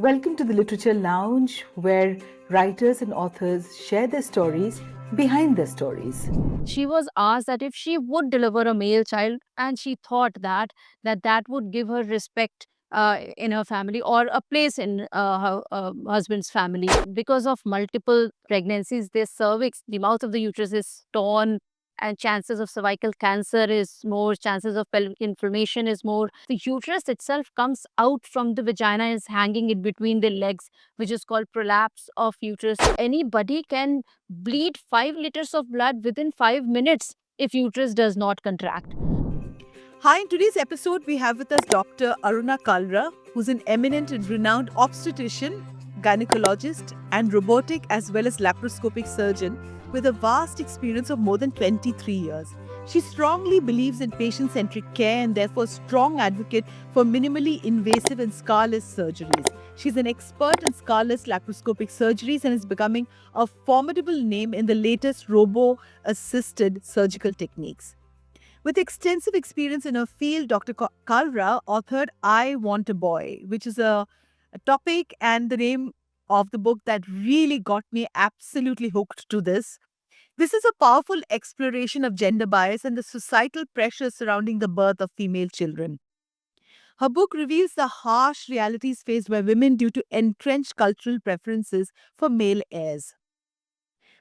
Welcome to the Literature Lounge, where writers and authors share their stories behind their stories. She was asked that if she would deliver a male child, and she thought that would give her respect in her family or a place in her husband's family. Because of multiple pregnancies, their cervix, the mouth of the uterus, is torn, and chances of cervical cancer is more, chances of pelvic inflammation is more. The uterus itself comes out from the vagina, is hanging in between the legs, which is called prolapse of uterus. Anybody can bleed 5 liters of blood within 5 minutes if uterus does not contract. Hi, in today's episode, we have with us Dr. Aruna Kalra, who's an eminent and renowned obstetrician, gynecologist, and robotic as well as laparoscopic surgeon with a vast experience of more than 23 years. She strongly believes in patient centric care and therefore a strong advocate for minimally invasive and scarless surgeries. She's an expert in scarless laparoscopic surgeries and is becoming a formidable name in the latest robo assisted surgical techniques. With extensive experience in her field, Dr. Kalra authored I Want a Boy, which is a topic and the name of the book that really got me absolutely hooked to this. This is a powerful exploration of gender bias and the societal pressures surrounding the birth of female children. Her book reveals the harsh realities faced by women due to entrenched cultural preferences for male heirs.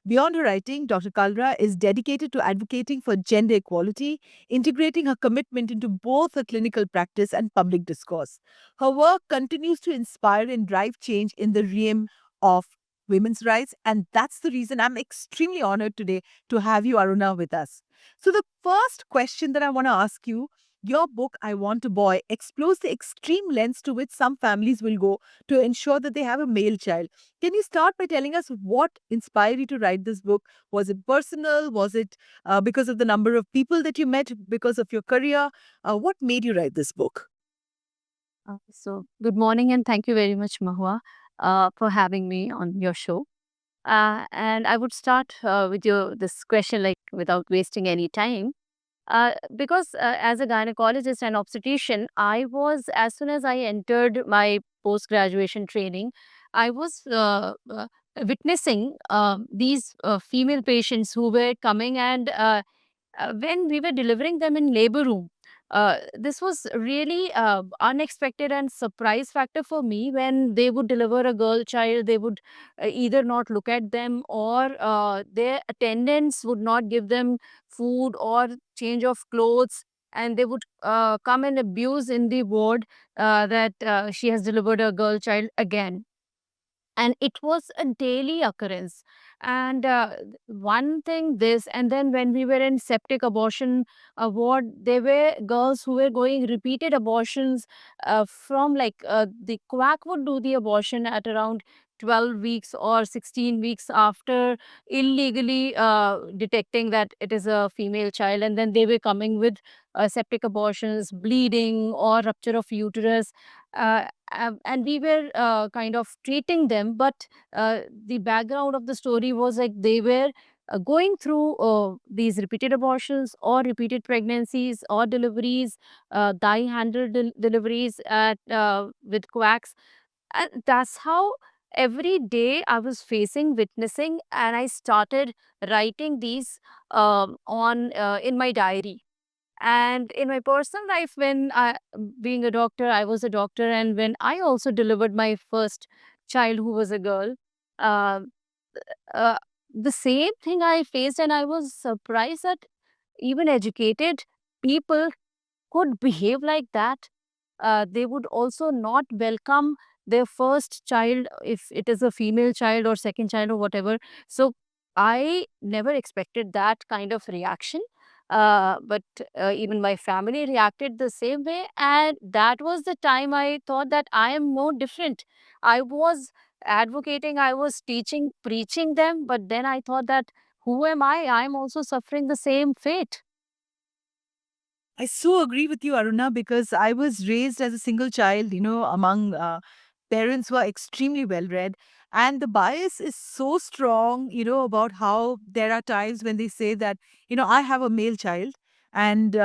Beyond her writing, Dr. Kalra is dedicated to advocating for gender equality, integrating her commitment into both her clinical practice and public discourse. Her work continues to inspire and drive change in the realm of women's rights, and that's the reason I'm extremely honored today to have you, Aruna, with us. So, the first question that I want to ask you, your book, I Want a Boy, explores the extreme lengths to which some families will go to ensure that they have a male child. Can you start by telling us what inspired you to write this book? Was it personal? Was it because of the number of people that you met, because of your career? What made you write this book? Good morning, and thank you very much, Mahua, for having me on your show. And I would start with your this question, like without wasting any time. Because as a gynecologist and obstetrician, I was, as soon as I entered my post graduation training, I was witnessing these female patients who were coming, and when we were delivering them in labor room, this was really unexpected and surprise factor for me. When they would deliver a girl child, they would either not look at them, or their attendants would not give them food or change of clothes, and they would come and abuse in the ward that she has delivered a girl child again, and it was a daily occurrence. And one thing this, and then when we were in septic abortion ward, there were girls who were going repeated abortions, from like the quack would do the abortion at around 12 weeks or 16 weeks after illegally detecting that it is a female child, and then they were coming with septic abortions, bleeding, or rupture of uterus. And we were kind of treating them, but the background of the story was like they were going through these repeated abortions or repeated pregnancies or deliveries, dye handled deliveries at with quacks, and that's how every day I was facing, witnessing, and I started writing these on in my diary. And in my personal life, when being a doctor, I was a doctor, and when I also delivered my first child, who was a girl, uh, uh, the same thing I faced, and I was surprised that even educated people could behave like that. They would also not welcome their first child if it is a female child or second child or whatever. So I never expected that kind of reaction. But even my family reacted the same way. And that was the time I thought that I am no different. I was advocating, I was teaching, preaching them. But then I thought that who am I? I'm also suffering the same fate. I so agree with you, Aruna, because I was raised as a single child, among parents who are extremely well read. And the bias is so strong, about how there are times when they say that, I have a male child. And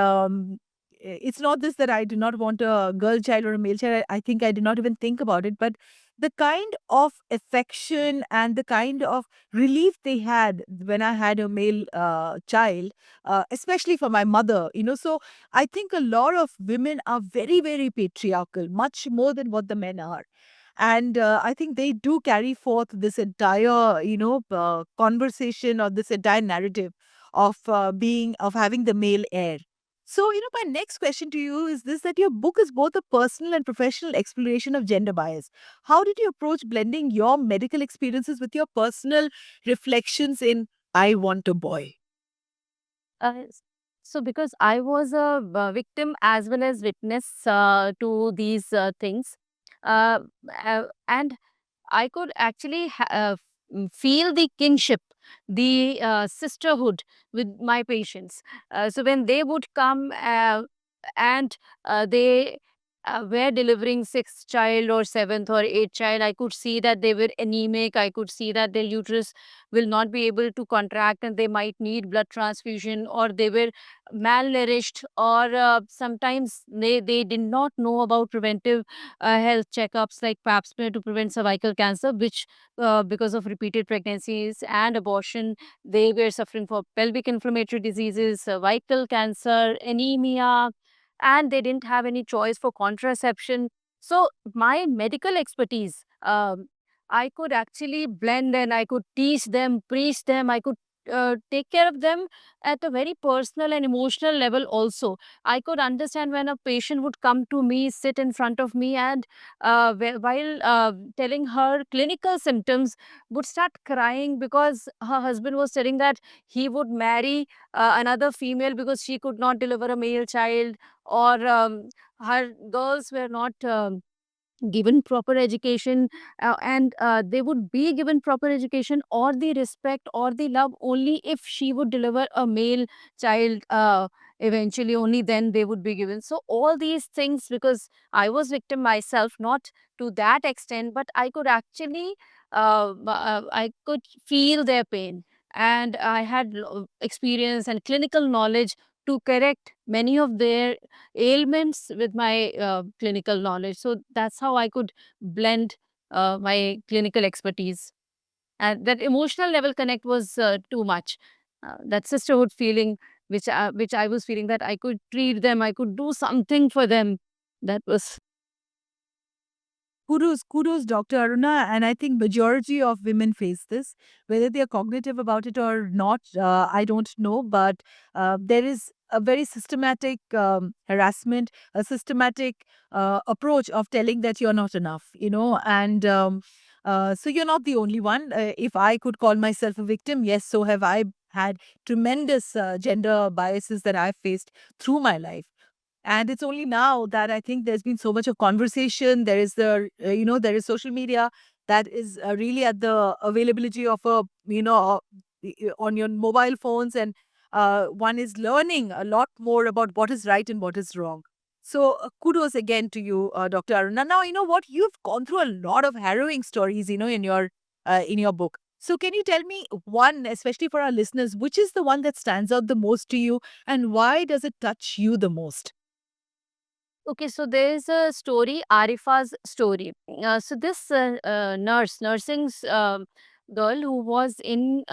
it's not this that I do not want a girl child or a male child. I think I did not even think about it. But the kind of affection and the kind of relief they had when I had a male child, especially for my mother, So I think a lot of women are very, very patriarchal, much more than what the men are. And I think they do carry forth this entire, conversation, or this entire narrative of of having the male heir. So, my next question to you is this, that your book is both a personal and professional exploration of gender bias. How did you approach blending your medical experiences with your personal reflections in I Want a Boy? Uh, so because I was a victim as well as witness to these things, uh, and I could actually feel the kinship, the sisterhood with my patients. So when they would come and they were delivering sixth child or seventh or eighth child, I could see that they were anemic. I could see that their uterus will not be able to contract and they might need blood transfusion, or they were malnourished, or sometimes they did not know about preventive health checkups like pap smear to prevent cervical cancer, which because of repeated pregnancies and abortion, they were suffering for pelvic inflammatory diseases, cervical cancer, anemia, and they didn't have any choice for contraception. So my medical expertise, I could actually blend and I could teach them, preach them. I could take care of them at a very personal and emotional level also. I could understand when a patient would come to me, sit in front of me, and while telling her clinical symptoms, would start crying because her husband was telling that he would marry another female because she could not deliver a male child, or her girls were not given proper education, and they would be given proper education or the respect or the love only if she would deliver a male child. Eventually only then they would be given. So all these things, because I was victim myself, not to that extent, but I could actually I could feel their pain, and I had experience and clinical knowledge to correct many of their ailments with my clinical knowledge. So that's how I could blend my clinical expertise. And that emotional level connect was too much. That sisterhood feeling, which I was feeling, that I could treat them, I could do something for them. That was Kudos, Dr. Aruna. And I think majority of women face this, whether they are cognitive about it or not. I don't know, but there is a very systematic harassment, a systematic approach of telling that you're not enough, and so you're not the only one. If I could call myself a victim, yes, so have I had tremendous gender biases that I've faced through my life. And it's only now that I think there's been so much of conversation. There is there is social media that is really at the availability of on your mobile phones, and one is learning a lot more about what is right and what is wrong. So kudos again to you, Dr. Aruna. Now, you know what? You've gone through a lot of harrowing stories, in your book. So can you tell me one, especially for our listeners, which is the one that stands out the most to you, and why does it touch you the most? okay. So there's a story, Arifa's story. So this nursing girl who was in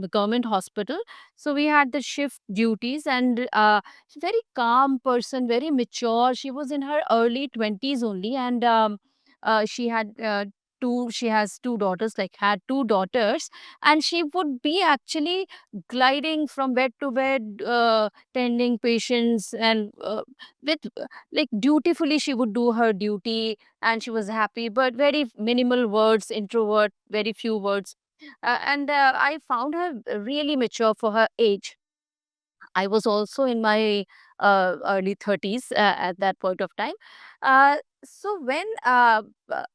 government hospital. So we had the shift duties, and she's a very calm person, very mature. She was in her early 20s only, and she had she has two daughters, like had two daughters, and she would be actually gliding from bed to bed, tending patients, and with like dutifully she would do her duty, and she was happy, but very minimal words, introvert, very few words. And I found her really mature for her age. I was also in my early 30s at that point of time. So when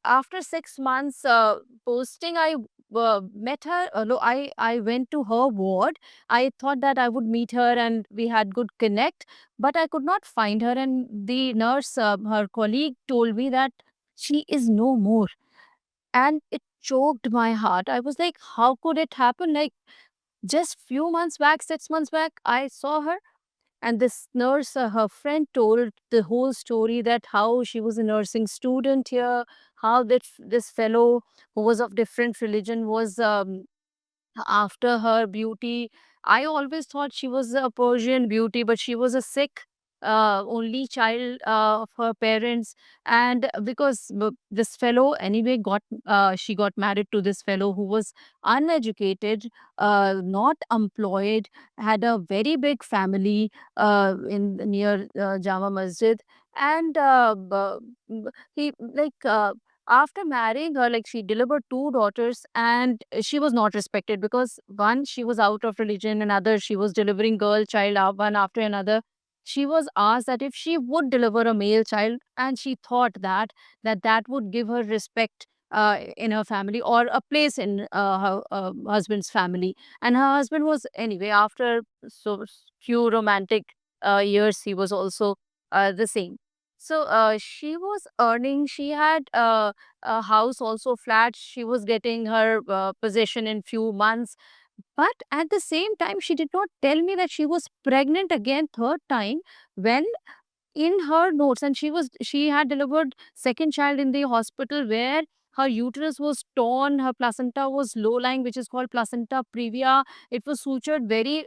after 6 months posting, I met her. No, I went to her ward. I thought that I would meet her and we had good connect, but I could not find her. And the nurse, her colleague, told me that she is no more, and it choked my heart. I was like, how could it happen? Like just few months back, 6 months back, I saw her, And this nurse, her friend, told the whole story, that how she was a nursing student here, how this fellow who was of different religion was after her beauty. I always thought she was a Persian beauty, but she was a Sikh only child of her parents. And because this fellow anyway she got married to this fellow who was uneducated, not employed, had a very big family in near Jama Masjid. And he like after marrying her, like, she delivered two daughters, and she was not respected because one, she was out of religion, another, she was delivering girl child one after another. She was asked that if she would deliver a male child, and she thought that would give her respect in her family, or a place in her husband's family. And her husband was, anyway, after so few romantic years, he was also the same. So she was earning, she had a house, also flat. She was getting her possession in few months. But at the same time, she did not tell me that she was pregnant again, third time, when in her notes, and she had delivered second child in the hospital, where her uterus was torn, her placenta was low lying, which is called placenta previa. It was sutured very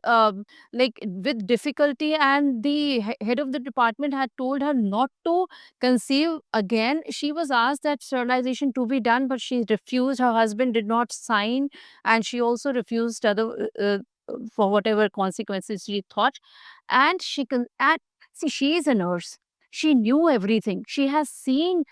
like with difficulty, and the head of the department had told her not to conceive again. She was asked that sterilization to be done, but she refused. Her husband did not sign, and she also refused other for whatever consequences she thought. And see, she is a nurse. She knew everything. She has seen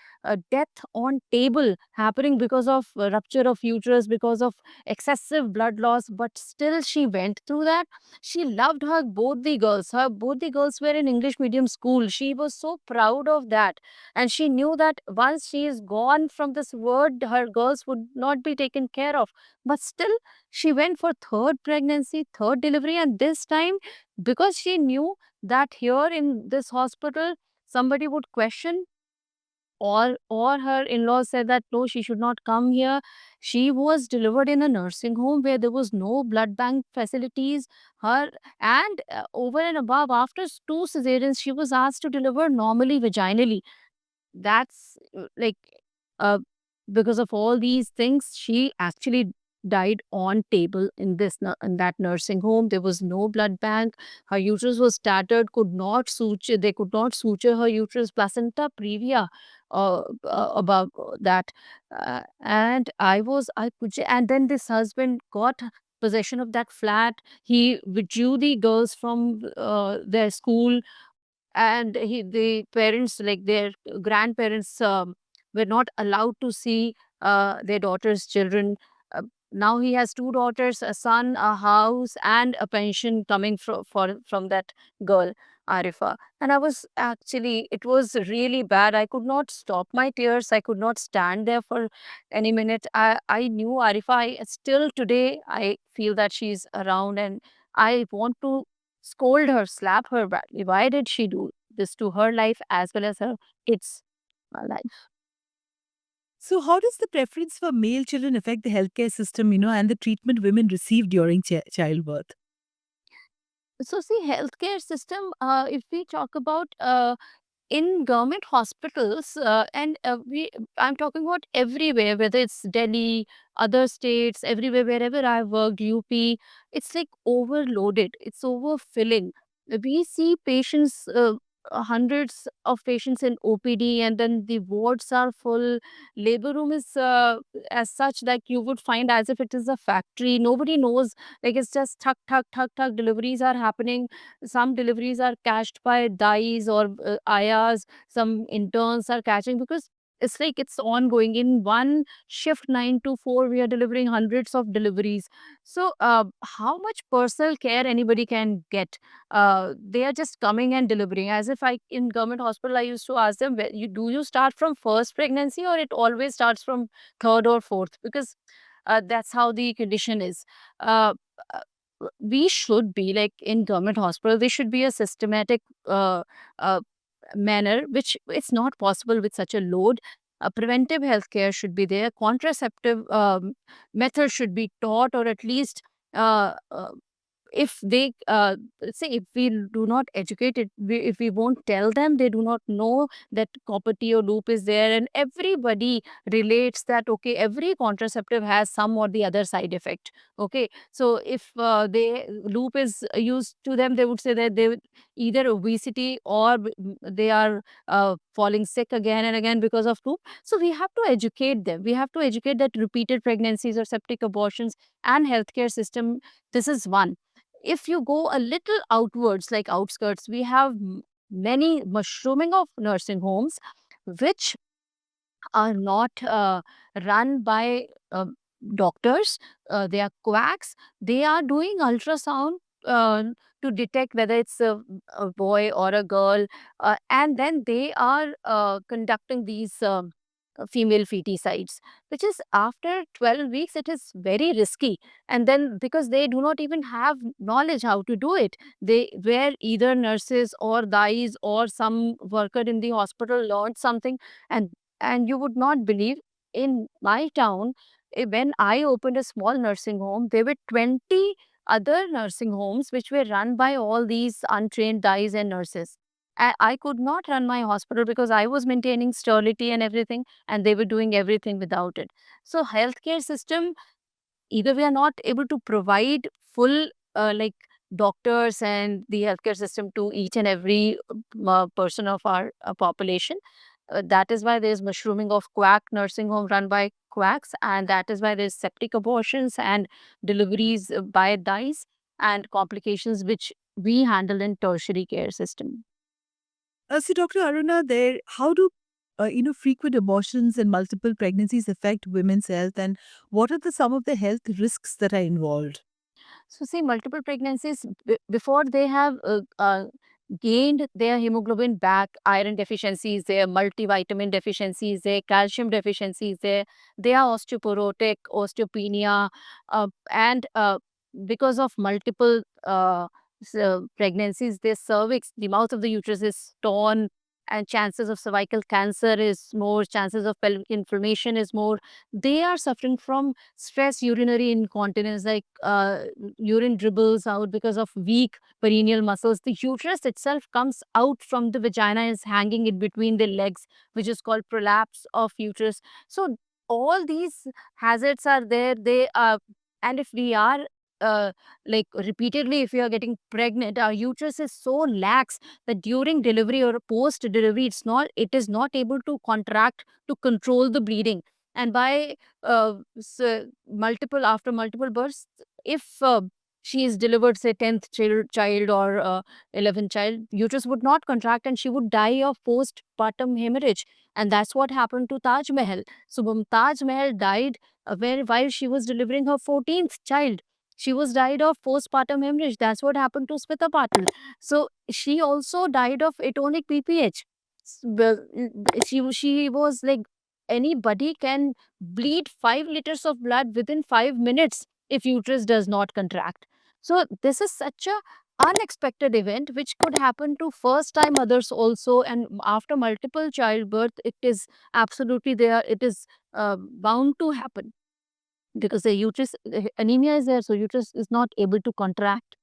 death on table happening because of rupture of uterus, because of excessive blood loss. But still, she went through that. She loved her both the girls. Her both the girls were in English medium school. She was so proud of that, and she knew that once she is gone from this world, her girls would not be taken care of. But still, she went for third pregnancy, third delivery, and this time, because she knew that here in this hospital somebody would question, or her in-laws said that no, she should not come here. She was delivered in a nursing home where there was no blood bank facilities. Her And over and above, after two cesareans, she was asked to deliver normally vaginally. That's like uh, because of all these things, she actually died on table in in that nursing home. There was no blood bank. Her uterus was tattered, could not suture. They could not suture her uterus, placenta previa above that. I could, and then this husband got possession of that flat. He withdrew the girls from their school, and the parents, like their grandparents, were not allowed to see their daughter's children. Now he has two daughters, a son, a house, and a pension coming from that girl, Arifa. And I was actually, it was really bad. I could not stop my tears. I could not stand there for any minute. I knew Arifa. Still today, I feel that she's around, and I want to scold her, slap her badly. Why did she do this to her life as well as her kids' life? So, how does the preference for male children affect the healthcare system, and the treatment women receive during childbirth? So, see, healthcare system, if we talk about in government hospitals, and I'm talking about everywhere, whether it's Delhi, other states, everywhere, wherever I've worked, UP, it's like overloaded, it's overfilling. We see patients, hundreds of patients in OPD, and then the wards are full. Labor room is as such that you would find as if it is a factory. Nobody knows, like, it's just thuk thuk thuk thuk, deliveries are happening. Some deliveries are catched by dais or ayas. Some interns are catching, because it's like it's ongoing. In one shift, 9 to 4, we are delivering hundreds of deliveries. So how much personal care anybody can get? They are just coming and delivering. As if I, in government hospital, I used to ask them, do you start from first pregnancy, or it always starts from third or fourth? Because that's how the condition is. uh, we should be like, in government hospital, there should be a systematic uh, manner, which it's not possible with such a load. Preventive healthcare should be there. Contraceptive methods should be taught, or at least uh, uh, if they say, if we do not educate it, if we won't tell them, they do not know that copper T or loop is there, and everybody relates that, okay, every contraceptive has some or the other side effect. Okay, so if they loop is used to them, they would say that they would either obesity or they are falling sick again and again because of loop. So we have to educate them. We have to educate that repeated pregnancies or septic abortions and healthcare system, this is one. If you go a little outwards, like outskirts, we have many mushrooming of nursing homes, which are not run by doctors. They are quacks. They are doing ultrasound uh, to detect whether it's a boy or a girl, and then they are conducting these female feticides, which is after 12 weeks. It is very risky, and then because they do not even have knowledge how to do it, they were either nurses or dais or some worker in the hospital learned something. And and you would not believe, in my town, when I opened a small nursing home, there were 20 other nursing homes which were run by all these untrained dais and nurses. I could not run my hospital because I was maintaining sterility and everything, and they were doing everything without it. So healthcare system, either we are not able to provide full like doctors and the healthcare system to each and every person of our population. That is why there's mushrooming of quack nursing home run by quacks, and that is why there's septic abortions and deliveries by dyes and complications which we handle in tertiary care system. So, Dr. Aruna, there, how do frequent abortions and multiple pregnancies affect women's health, and what are some of the health risks that are involved? So, see, multiple pregnancies, before they have gained their hemoglobin back, iron deficiencies, their multivitamin deficiencies, their calcium deficiencies, they are osteoporotic, osteopenia, and because of multiple pregnancies, their cervix, the mouth of the uterus is torn, and chances of cervical cancer is more, chances of pelvic inflammation is more. They are suffering from stress urinary incontinence, like urine dribbles out because of weak perineal muscles. The uterus itself comes out from the vagina, is hanging in between the legs, which is called prolapse of uterus. So all these hazards are there. They are, and if we are like repeatedly, if we are getting pregnant, our uterus is so lax that during delivery or post delivery, it is not able to contract to control the bleeding. And by multiple, after multiple births, if she is delivered, say 10th child or 11th child, uterus would not contract and she would die of postpartum hemorrhage. And that's what happened to Taj Mahal. So Mumtaz Mahal died while she was delivering her 14th child. She was died of postpartum hemorrhage. That's what happened to Smita Patil. So she also died of atonic BPH. She was like, anybody can bleed 5 liters of blood within 5 minutes if uterus does not contract. So this is such a unexpected event which could happen to first time mothers also, and after multiple childbirth, it is absolutely there, it is bound to happen because the uterus anemia is there, so uterus is not able to contract.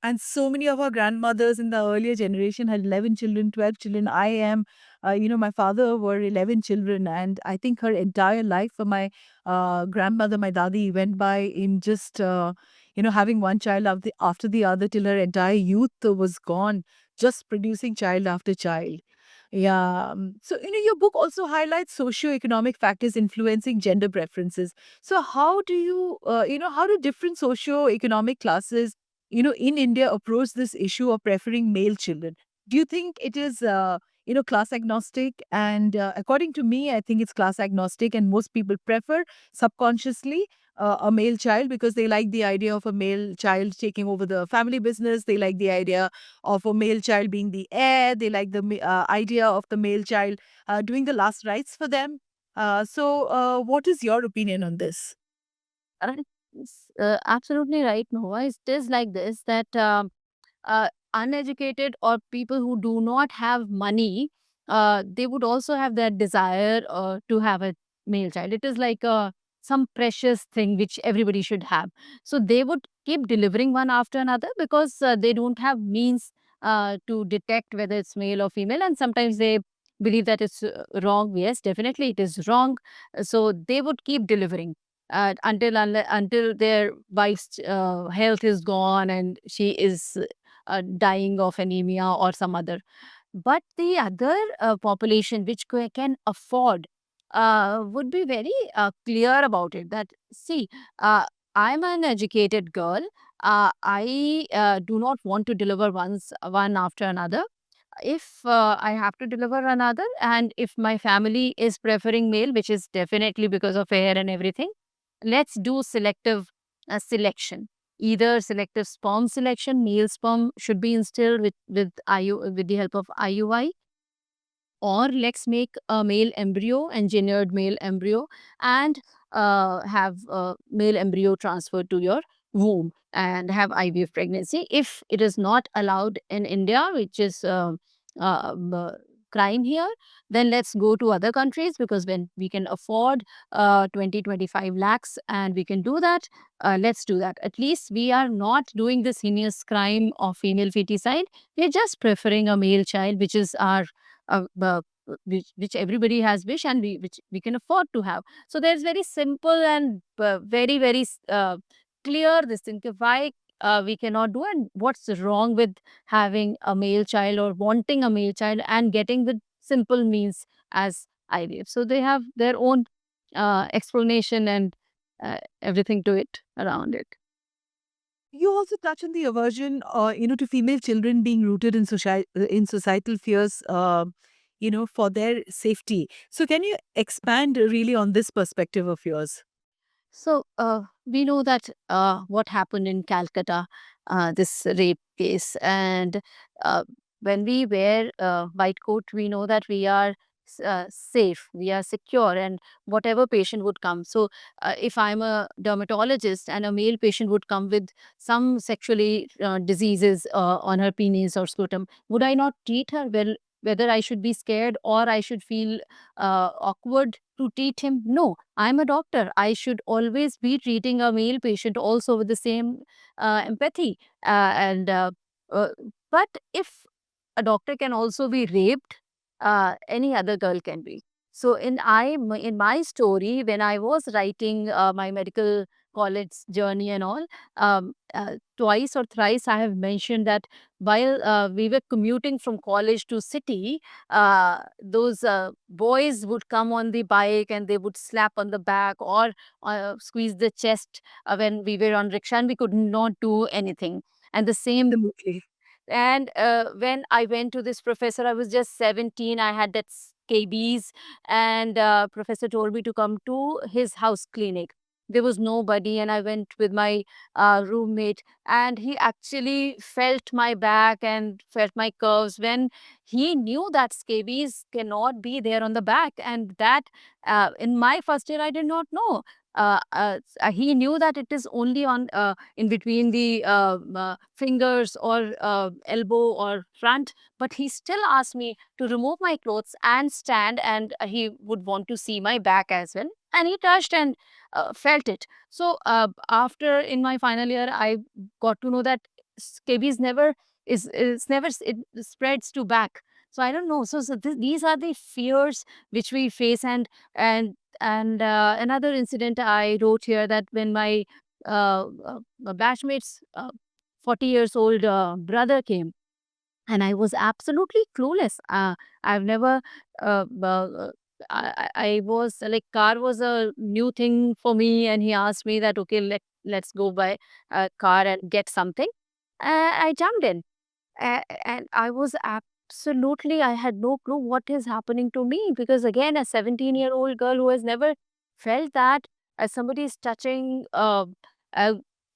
And so many of our grandmothers in the earlier generation had 11 children, 12 children. I am, my father were 11 children. And I think her entire life for my grandmother, my dadi, went by in just, having one child after the other till her entire youth was gone, just producing child after child. Yeah. So, your book also highlights socio-economic factors influencing gender preferences. So, how do different socio-economic classes in India approach this issue of preferring male children? Do you think it is, class agnostic? And according to me, I think it's class agnostic, and most people prefer subconsciously a male child because they like the idea of a male child taking over the family business. They like the idea of a male child being the heir. They like the idea of the male child doing the last rites for them. What is your opinion on this? Absolutely right, Noah. It is like this, that uneducated or people who do not have money, they would also have that desire to have a male child. It is like a some precious thing which everybody should have. So they would keep delivering one after another because they don't have means to detect whether it's male or female, and sometimes they believe that it's wrong. Yes, definitely it is wrong. So they would keep delivering until their wife's health is gone and she is dying of anemia or some other. But the other population which can afford would be very clear about it, that see, I'm an educated girl. I do not want to deliver one after another. If I have to deliver another, and if my family is preferring male, which is definitely because of hair and everything, let's do selective selection. Either selective sperm selection, male sperm should be instilled with the help of IUI, or let's make a male embryo, engineered male embryo, and have male embryo transferred to your womb and have IVF pregnancy. If it is not allowed in India, which is crime here, then let's go to other countries, because when we can afford 20-25 lakhs and we can do that, let's do that. At least we are not doing this heinous crime of female feticide. We're just preferring a male child, which is our which everybody has wish, and which we can afford to have. So there's very simple and very clear this thing, why we cannot do, and what's wrong with having a male child or wanting a male child and getting the simple means as IVF. So they have their own explanation and everything to it around it. You also touch on the aversion, to female children being rooted in societal fears, for their safety. So, can you expand really on this perspective of yours? So we know that what happened in Calcutta, this rape case, and uh, when we wear white coat, we know that we are safe, we are secure, and whatever patient would come. So if I'm a dermatologist and a male patient would come with some sexually diseases on her penis or scrotum, would I not treat her well? Whether I should be scared or I should feel awkward to treat him? No, I'm a doctor. I should always be treating a male patient also with the same empathy. And uh, but if a doctor can also be raped, any other girl can be. So in my story, when I was writing my medical college journey and all, twice or thrice I have mentioned that while we were commuting from college to city, those boys would come on the bike and they would slap on the back or squeeze the chest when we were on rickshaw, and we could not do anything. And the same. Absolutely. And when I went to this professor, I was just 17. I had that scabies, and professor told me to come to his house clinic. There was nobody, and I went with my roommate, and he actually felt my back and felt my curves when he knew that scabies cannot be there on the back, and that in my first year I did not know. He knew that it is only on in between the fingers or elbow or front, but he still asked me to remove my clothes and stand, and he would want to see my back as well, and he touched and felt it. So after in my final year, I got to know that scabies never is never it spreads to back. So I don't know. So these are the fears which we face. And another incident I wrote here, that when my batchmate's 40 years old brother came, and I was absolutely clueless. I've never, I was like, car was a new thing for me, and he asked me that, okay, let's go buy a car and get something. I jumped in, and I was absolutely, I had no clue what is happening to me, because again, a 17-year-old girl who has never felt that as somebody is touching uh,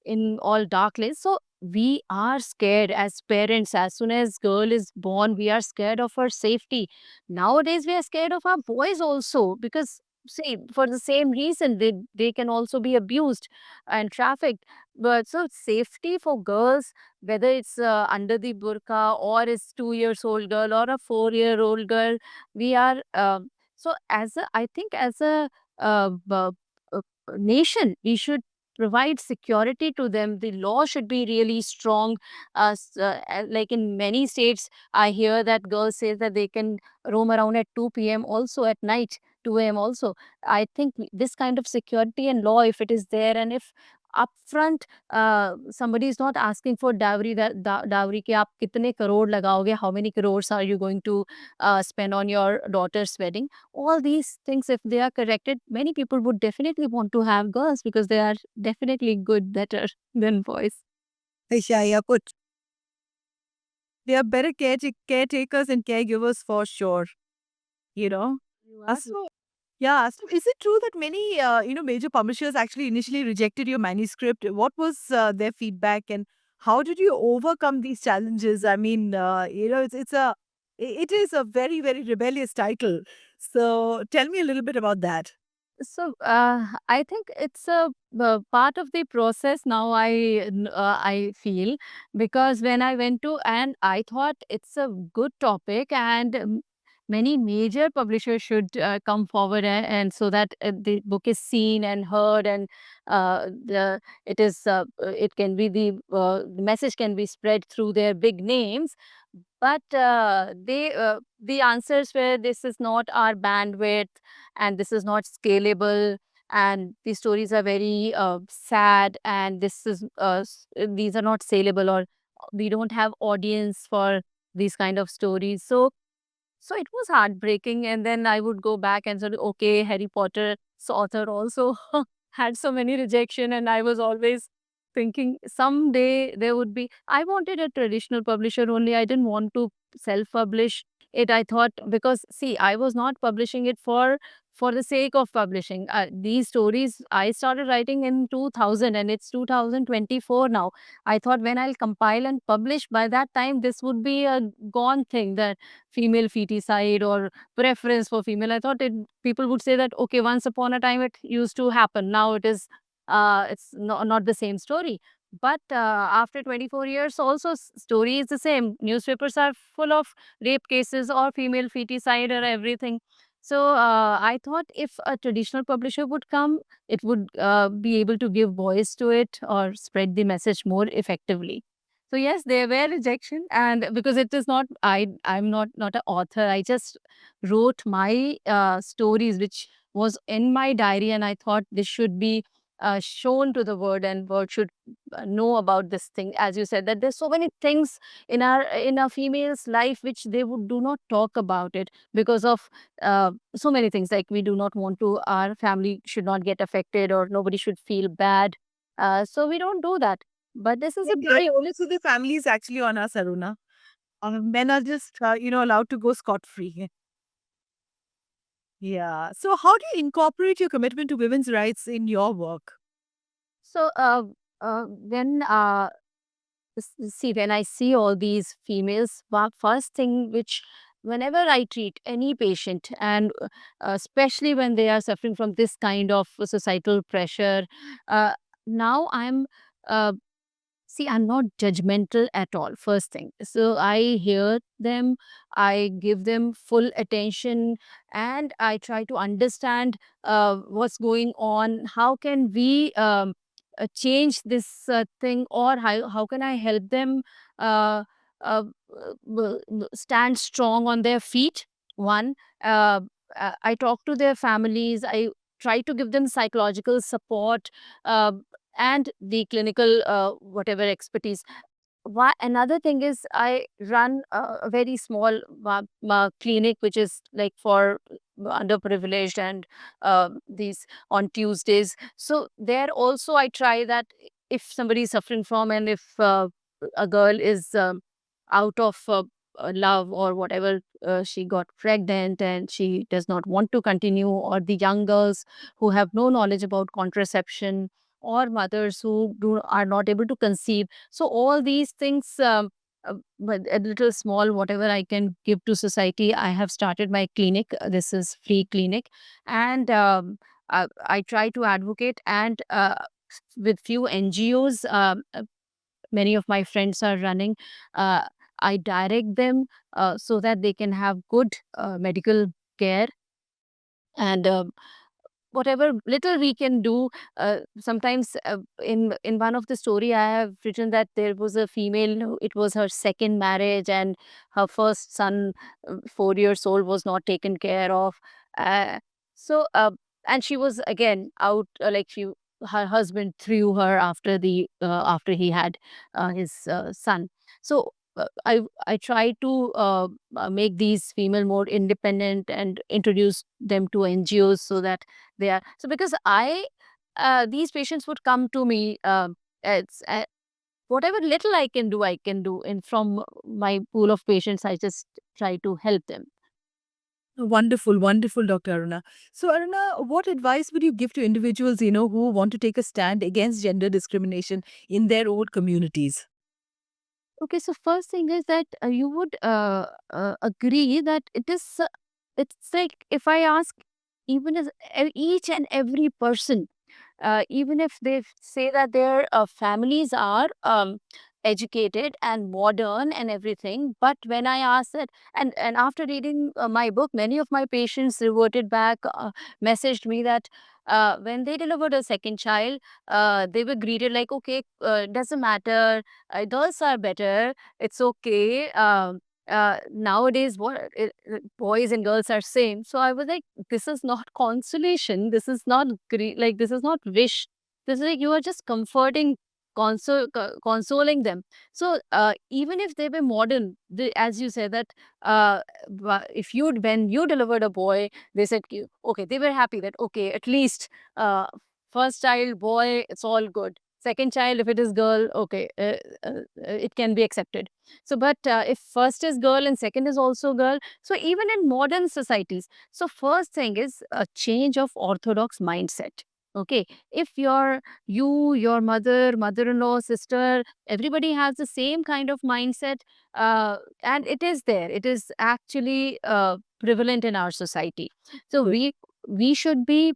in all darkness. So we are scared as parents. As soon as girl is born, we are scared of her safety. Nowadays, we are scared of our boys also, because see, for the same reason, they can also be abused and trafficked. But so safety for girls, whether it's under the burqa, or it's 2 years old girl or a 4-year-old girl, we are so as a, I think as a uh, b- nation, we should provide security to them. The law should be really strong. Like in many states, I hear that girls say that they can roam around at 2 p.m. also at night, 2 a.m. also. I think this kind of security and law, if it is there, and if upfront somebody is not asking for dowry, that dowry कि आप कितने करोड़ लगाओगे, how many crores are you going to spend on your daughter's wedding. All these things, if they are corrected, many people would definitely want to have girls because they are definitely good, better than boys. Yeah, but they are better caretakers and caregivers for sure. You know. You are So yeah. So is it true that many major publishers actually initially rejected your manuscript? What was their feedback, and how did you overcome these challenges? I mean, it is a very very rebellious title. So tell me a little bit about that. So I think it's a part of the process now. I feel, because when I went to, and I thought it's a good topic, and many major publishers should come forward, and so that the book is seen and heard, and it can be the message can be spread through their big names. But the answers were, this is not our bandwidth, and this is not scalable, and the stories are very sad, and these are not saleable, or we don't have audience for these kind of stories. So it was heartbreaking. And then I would go back and say, okay, Harry Potter's author also had so many rejection, and I was always thinking someday there would be. I wanted a traditional publisher only. I didn't want to self-publish it. I thought, because see, I was not publishing it for the sake of publishing. These stories I started writing in 2000, and it's 2024 now. I thought when I'll compile and publish, by that time this would be a gone thing. That female feticide or preference for female. I thought people would say that, okay, once upon a time it used to happen. Now it's not the same story. But after 24 years, also story is the same. Newspapers are full of rape cases or female feticide or everything. So I thought if a traditional publisher would come, it would be able to give voice to it or spread the message more effectively. So yes, there were rejection, and because it is not, I'm not an author. I just wrote my stories, which was in my diary, and I thought this should be shown to the world, and world should know about this thing. As you said, that there's so many things in a female's life which they would do not talk about it because of so many things, like we do not want to, our family should not get affected, or nobody should feel bad. So we don't do that. But this is a Yeah, only so the family is actually on us, Aruna. Men are just allowed to go scot free. Yeah. So how do you incorporate your commitment to women's rights in your work? so when see, when I see all these females, first thing which, whenever I treat any patient, and especially when they are suffering from this kind of societal pressure, uh, now uh, I'm not judgmental at all, first thing. So I hear them, I give them full attention, and I try to understand what's going on. How can we change this thing, or how can I help them uh, stand strong on their feet? One, uh, I talk to their families, I try to give them psychological support. Uh, and the clinical whatever expertise. Another thing is, I run a very small clinic which is like for underprivileged, and these on Tuesdays. So there also I try that if somebody is suffering from, and if a girl is out of love or whatever, she got pregnant and she does not want to continue, or the young girls who have no knowledge about contraception, or mothers who are not able to conceive. So all these things, but a little small, whatever I can give to society. I have started my clinic. This is free clinic, and I try to advocate, and with few NGOs, many of my friends are running. Uh, I direct them so that they can have good medical care. And whatever little we can do. Sometimes in one of the story I have written that there was a female it was her second marriage, and her first son, 4 years old, was not taken care of. Uh, so uh, and she was again out, like she her husband threw her after the after he had his son. So I try to make these female more independent and introduce them to NGOs, so that they are so because I these patients would come to me. It's whatever little I can do, and from my pool of patients, I just try to help them. Wonderful, wonderful, Dr. Aruna. So, Aruna, what advice would you give to individuals, who want to take a stand against gender discrimination in their own communities? Okay, so first thing is that you would agree that it's like if I ask even as each and every person, even if they say that their families are educated and modern and everything, but when I asked that, and after reading my book, many of my patients reverted back, messaged me that when they delivered a second child, they were greeted like, okay, doesn't matter, girls are better, it's okay. Nowadays boys and girls are same. So I was like, this is not consolation, this is not like this is not wish, this is like you are just comforting, consoling them. So even if they were modern, as you said that if you when you delivered a boy, they said okay, they were happy that okay, at least uh, first child boy, it's all good. Second child, if it is girl, okay, it can be accepted. So, but if first is girl and second is also girl, so even in modern societies, so first thing is a change of orthodox mindset. Okay, if your mother, mother-in-law, sister, everybody has the same kind of mindset, and it is there. It is actually prevalent in our society. So we should be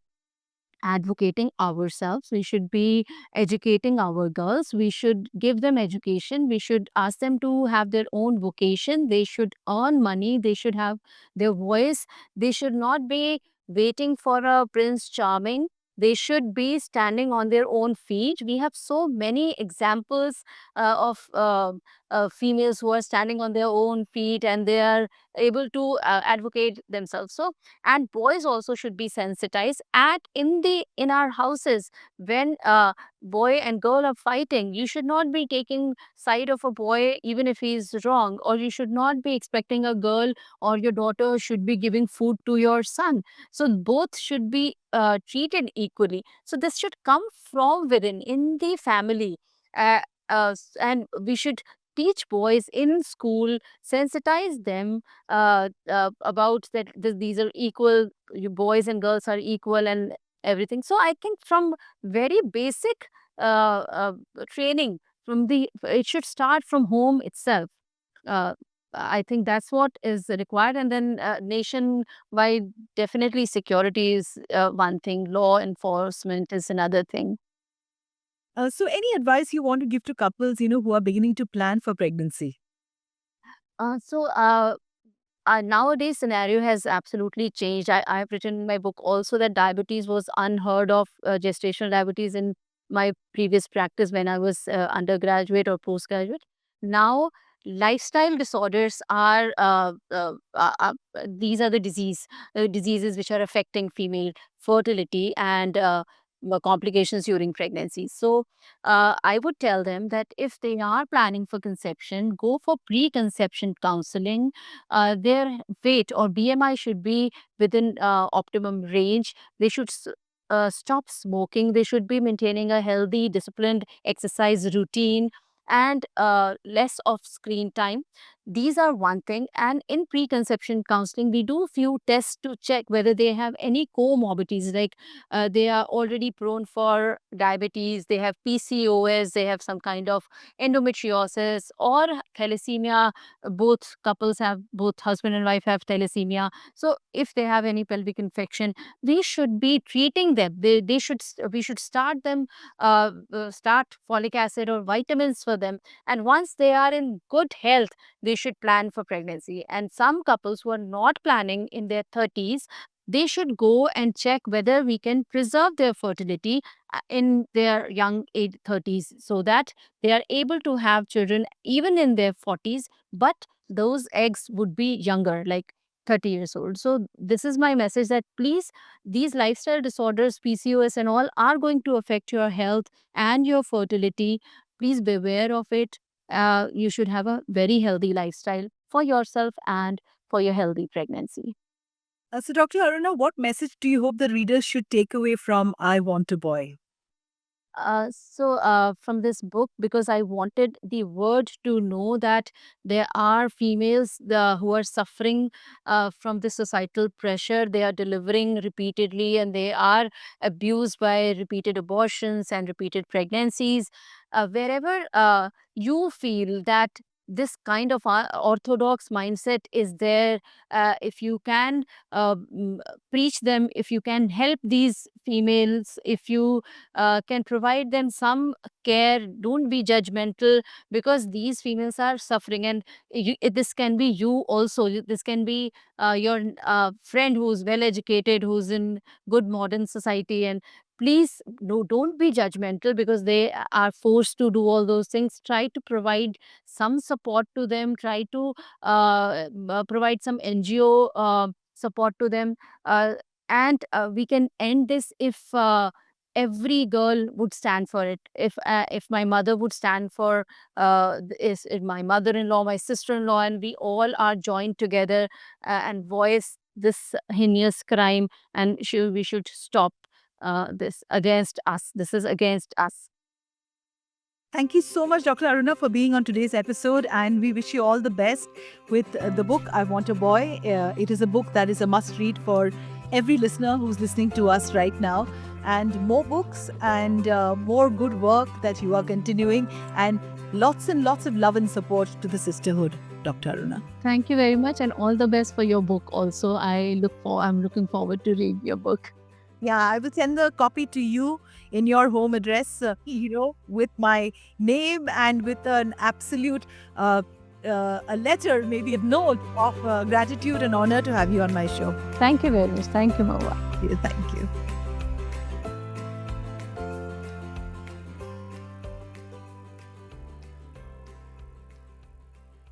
advocating ourselves. We should be educating our girls. We should give them education. We should ask them to have their own vocation. They should earn money. They should have their voice. They should not be waiting for a Prince Charming. They should be standing on their own feet. We have so many examples of females who are standing on their own feet, and they are able to advocate themselves. So, and boys also should be sensitized at in our houses when boy and girl are fighting. You should not be taking side of a boy even if he is wrong, or you should not be expecting a girl or your daughter should be giving food to your son. So both should be treated equally. So this should come from within in the family. uh, and we should teach boys in school, sensitize them about that these are equal, boys and girls are equal and everything. So I think from very basic training, from the it should start from home itself. uh, I think that's what is required, and then nationwide, definitely security is one thing, law enforcement is another thing. So, any advice you want to give to couples, who are beginning to plan for pregnancy? So nowadays scenario has absolutely changed. I have written in my book also that diabetes was unheard of, gestational diabetes in my previous practice when I was undergraduate or postgraduate. Now lifestyle disorders are these are the diseases which are affecting female fertility and complications during pregnancy. So I would tell them that if they are planning for conception, go for pre-conception counseling. Their weight or BMI should be within optimum range. They should stop smoking. They should be maintaining a healthy, disciplined exercise routine and less of screen time. These are one thing. And in preconception counseling, we do few tests to check whether they have any comorbidities, like they are already prone for diabetes, they have PCOS, they have some kind of endometriosis or thalassemia. Both couples have, both husband and wife have thalassemia. So if they have any pelvic infection, we should be treating them. We should start them, start folic acid or vitamins for them. And once they are in good health, they should plan for pregnancy. And some couples who are not planning in their 30s, they should go and check whether we can preserve their fertility in their young age 30s, so that they are able to have children even in their 40s, but those eggs would be younger, like 30 years old. So this is my message, that please, these lifestyle disorders, PCOS and all, are going to affect your health and your fertility. Please beware of it. You should have a very healthy lifestyle for yourself and for your healthy pregnancy. So, Dr. Aruna, what message do you hope the readers should take away from I Want a Boy? From this book, because I wanted the world to know that there are females who are suffering from the societal pressure. They are delivering repeatedly and they are abused by repeated abortions and repeated pregnancies. Wherever you feel that this kind of orthodox mindset is there, if you can preach them, if you can help these females, if you can provide them some care. Don't be judgmental, because these females are suffering, and this can be you also. This can be your friend who's well educated, who's in good modern society. And please, no, don't be judgmental because they are forced to do all those things. Try to provide some support to them. Try to provide some NGO support to them. And we can end this if every girl would stand for it. If my mother would stand for is my mother-in-law, my sister-in-law, and we all are joined together and voice this heinous crime, and we should stop this against us. This is against us. Thank you so much, Dr. Aruna, for being on today's episode. And we wish you all the best with the book, I Want a Boy. It is a book that is a must read for every listener who's listening to us right now. And more books and more good work that you are continuing. And lots of love and support to the sisterhood, Dr. Aruna. Thank you very much, and all the best for your book also. I'm looking forward to read your book. Yeah, I will send the copy to you in your home address, with my name and with an absolute a letter, maybe a note of gratitude and honor to have you on my show. Thank you very much. Thank you, Mahua. Thank you.